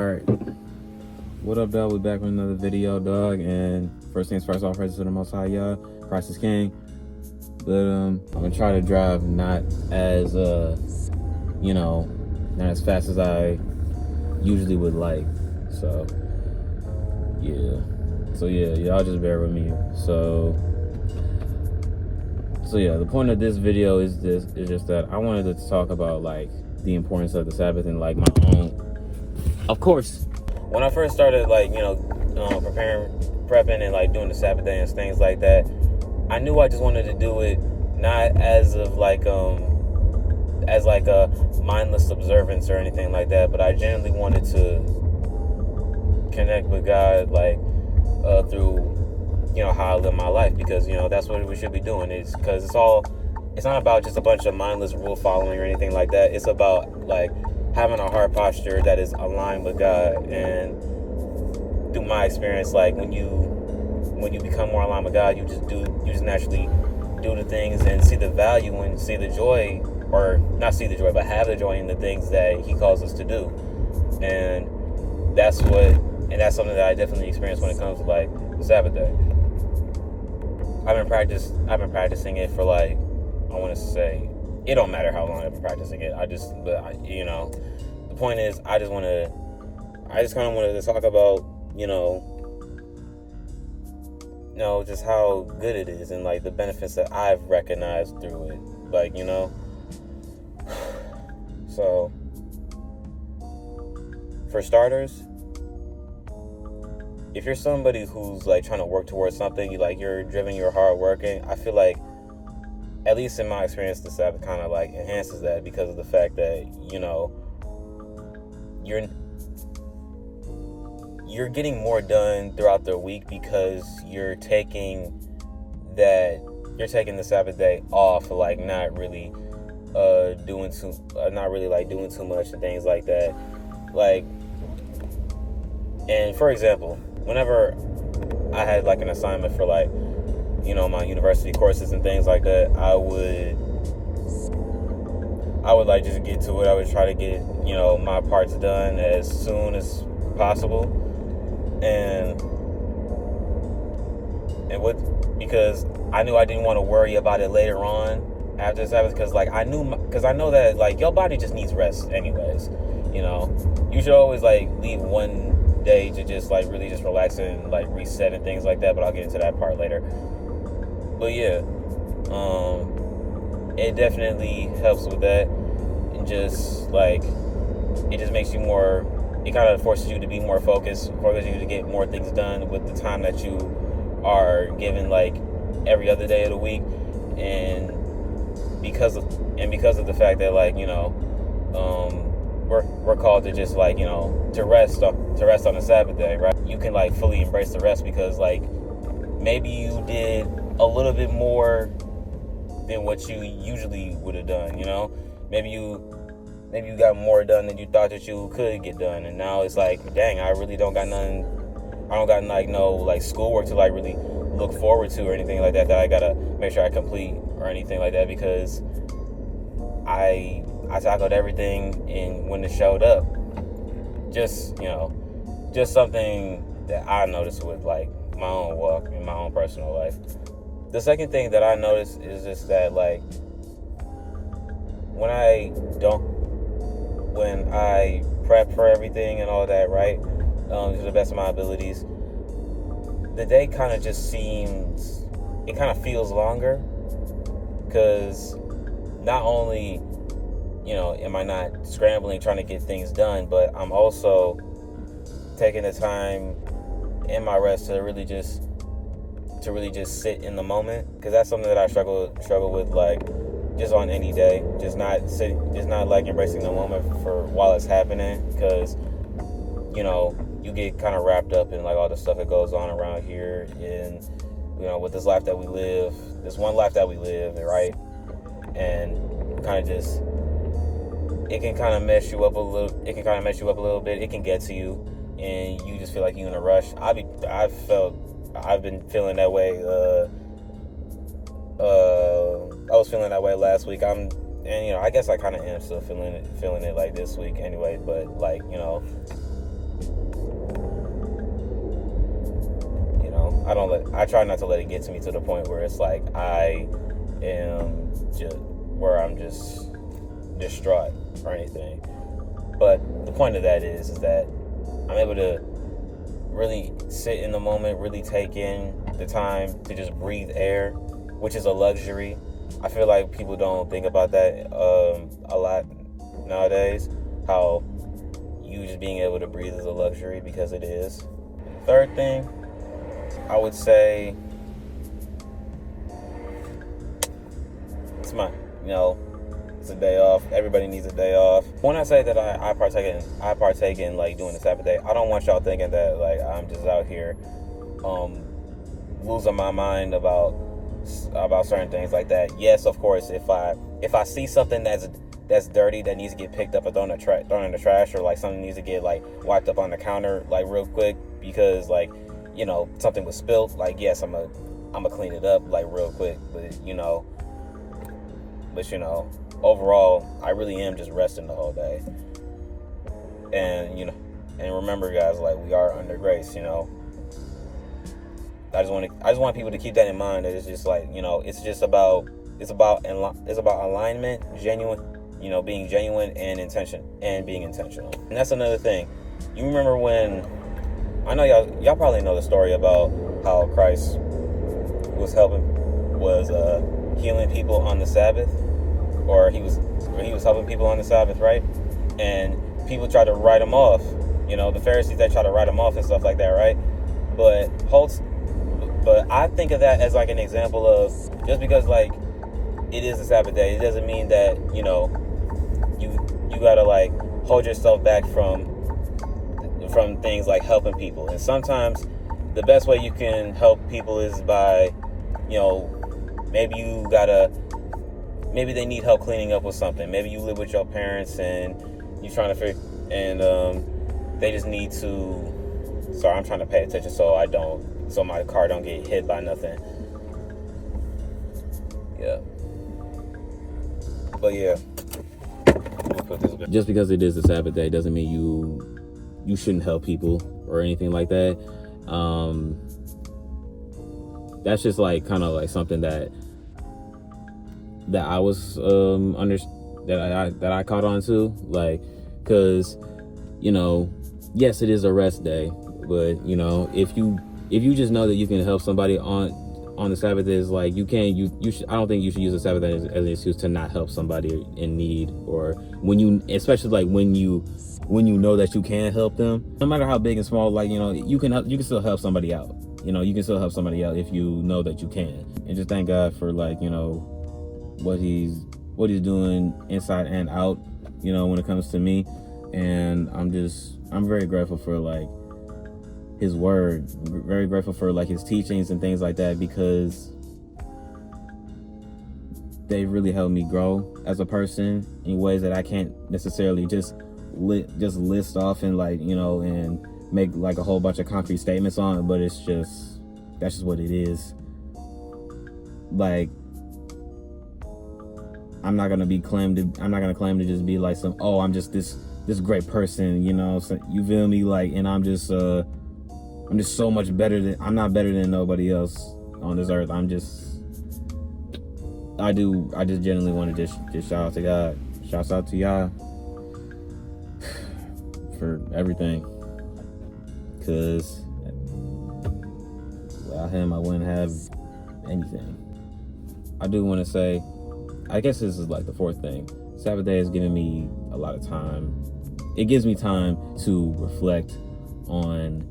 Alright. What up, dog? We back with another video, dog. And first things first, all praises to the Most High, y'all. Christ is King. But I'm gonna try to drive not as not as fast as I usually would like. So yeah, y'all just bear with me. So yeah, the point of this video is just that I wanted to talk about like the importance of the Sabbath and like my own. Of course, when I first started prepping and like doing the Sabbath day and things like that, I knew I just wanted to do it not as of as a mindless observance or anything like that, but I genuinely wanted to connect with God through how I live my life, because that's what we should be doing. It's because it's not about just a bunch of mindless rule following or anything like that. It's about like having a heart posture that is aligned with God. And through my experience, like when you become more aligned with God, you just naturally do the things and see the value and see the joy, or not see the joy, but have the joy in the things that He calls us to do. And that's something that I definitely experience when it comes to like the Sabbath day. I've been practicing it for I want to say, it don't matter how long I've been practicing it. The point is, I just kind of wanted to talk about, just how good it is and like the benefits that I've recognized through it. So for starters, if you're somebody who's like trying to work towards something, you're driven, you're hardworking, I feel like, at least in my experience, the Sabbath kind of like enhances that, because of the fact that you're getting more done throughout the week, because you're taking the Sabbath day off, not really doing too much and things like that. And for example, whenever I had like an assignment for my university courses and things like that, I would like just get to it. I would try to get my parts done as soon as possible, because I knew I didn't want to worry about it later on after the Sabbath, because I know that your body just needs rest anyways. You should always leave one day to just really just relax and reset and things like that, but I'll get into that part later. But yeah, it definitely helps with that, and just it just makes you more, it kind of forces you to be more focused, forces you to get more things done with the time that you are given every other day of the week. And because of the fact that we're called to just to rest on the Sabbath day, right? You can fully embrace the rest, because maybe you did a little bit more than what you usually would have done. Maybe you got more done than you thought that you could get done, and now it's dang, I really don't got nothing. I don't got no schoolwork to really look forward to or anything like that I gotta make sure I complete or anything like that, because I tackled everything and when it showed up. Just something that I noticed with my own walk and my own personal life. The second thing that I noticed is just that when I prep for everything and all that, right, to the best of my abilities, the day kind of just feels longer, because not only am I not scrambling trying to get things done, but I'm also taking the time in my rest to really just sit in the moment, because that's something that I struggle with just on any day, just not embracing the moment for while it's happening, because you get kind of wrapped up in all the stuff that goes on around here, and with this life that we live, this one life that we live, right? And kind of just, it can kind of mess you up a little bit. It can get to you, and you just feel like you're in a rush. I've been feeling that way. I was feeling that way last week. I guess I kind of am still feeling it this week anyway. But I try not to let it get to me to the point where it's like I'm just distraught or anything. But the point of that is that I'm able to really sit in the moment, really take in the time to just breathe air, which is a luxury. I feel like people don't think about that a lot nowadays, how you just being able to breathe is a luxury, because it is. Third thing, I would say it's it's a day off. Everybody needs a day off. When I say that I partake in like doing the Sabbath day, I don't want y'all thinking that like I'm just out here losing my mind about certain things like that. Yes, of course, if I see something that's dirty that needs to get picked up or thrown in the trash, or like something needs to get like wiped up on the counter like real quick because like something was spilled, like yes, I'm gonna clean it up like real quick, but overall, I really am just resting the whole day. And and remember, guys, like we are under grace. I just want people to keep that in mind. That it's just like it's about alignment, genuine, being genuine and being intentional. And that's another thing. You remember when I know y'all probably know the story about how Christ was healing people on the Sabbath, or he was helping people on the Sabbath, right? And people tried to write him off. The Pharisees, they try to write him off and stuff like that, right? But I think of that as like an example of, just because like it is the Sabbath day, it doesn't mean that you gotta like hold yourself back from things like helping people. And sometimes the best way you can help people is by maybe they need help cleaning up with something. Maybe you live with your parents and you're trying to figure, and they just need to. Sorry, I'm trying to pay attention so my car don't get hit by nothing. Yeah. But yeah. Just because it is a Sabbath day doesn't mean you shouldn't help people or anything like that. That's just like kind of like something that I was that I caught on to, like, because yes, it is a rest day, but if you just know that you can help somebody on the Sabbath, is like you should. I don't think you should use the Sabbath as an excuse to not help somebody in need, or especially like when you know that you can help them, no matter how big and small. Like you can still help somebody out. You can still help somebody out if you know that you can. And just thank God for like what he's doing inside and out, when it comes to me. And I'm very grateful for like his word, very grateful for like his teachings and things like that, because they really helped me grow as a person in ways that I can't necessarily just list off and like and make like a whole bunch of concrete statements on it. But that's just what it is. Like, I'm not gonna claim to just be like I'm just this great person, so, you feel me? Like, and I'm just so much better I'm not better than nobody else on this earth. I just genuinely want to just shout out to God. Shouts out to y'all for everything, because without him I wouldn't have anything. I do want to say, I guess this is like the fourth thing. Sabbath day has given me a lot of time. It gives me time to reflect on,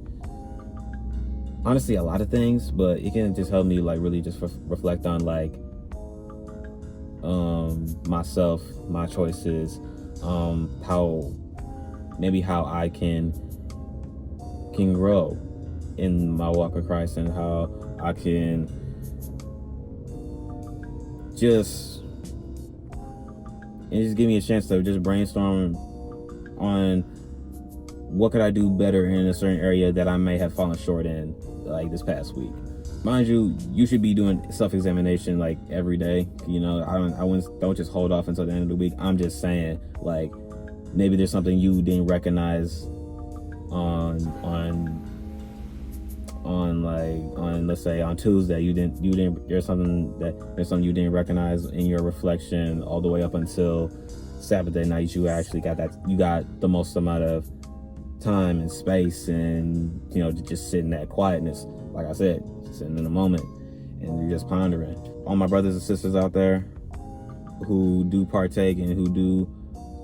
honestly, a lot of things, but it can just help me like really just reflect on like myself, my choices, how I can grow in my walk with Christ, and how I can just give me a chance to just brainstorm on what could I do better in a certain area that I may have fallen short in, like this past week. Mind you should be doing self-examination like every day. Don't just hold off until the end of the week. I'm just saying, like, maybe there's something you didn't recognize on let's say on Tuesday, there's something you didn't recognize in your reflection all the way up until Sabbath night. You actually got the most amount of time and space, and to just sit in that quietness, like I said, sitting in the moment, and you're just pondering. All my brothers and sisters out there who do partake and who do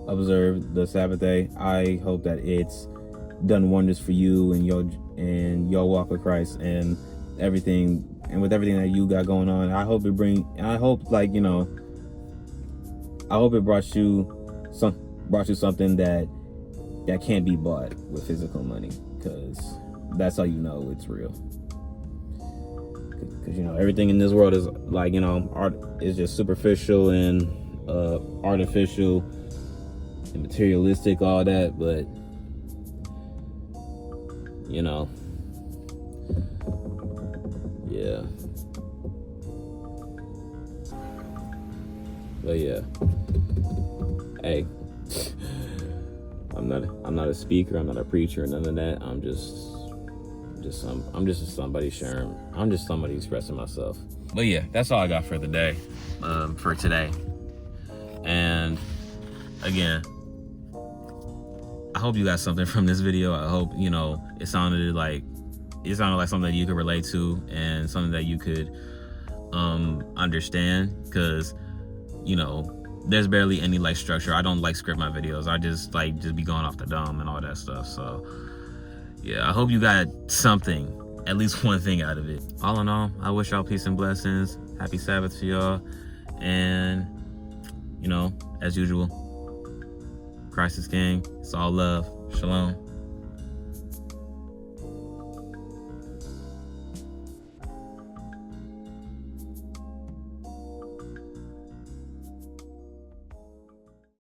observe the Sabbath day, I hope that it's done wonders for you and your walk with Christ and everything, and with everything that you got going on. I hope it brought you something that can't be bought with physical money, because that's how you know it's real. Because everything in this world is art is just superficial and artificial and materialistic, all that, but yeah. But yeah, hey, I'm not a speaker, I'm not a preacher, none of that. I'm just somebody sharing. I'm just somebody expressing myself. But yeah, that's all I got for the day, for today. And again, I hope you got something from this video. I hope it sounded like something that you could relate to and something that you could understand, because there's barely any structure. I don't script my videos. I just be going off the dome and all that stuff. So yeah, I hope you got something, at least one thing out of it. All in all, I wish y'all peace and blessings. Happy Sabbath to y'all. And as usual, Christ is King. It's all love. Shalom.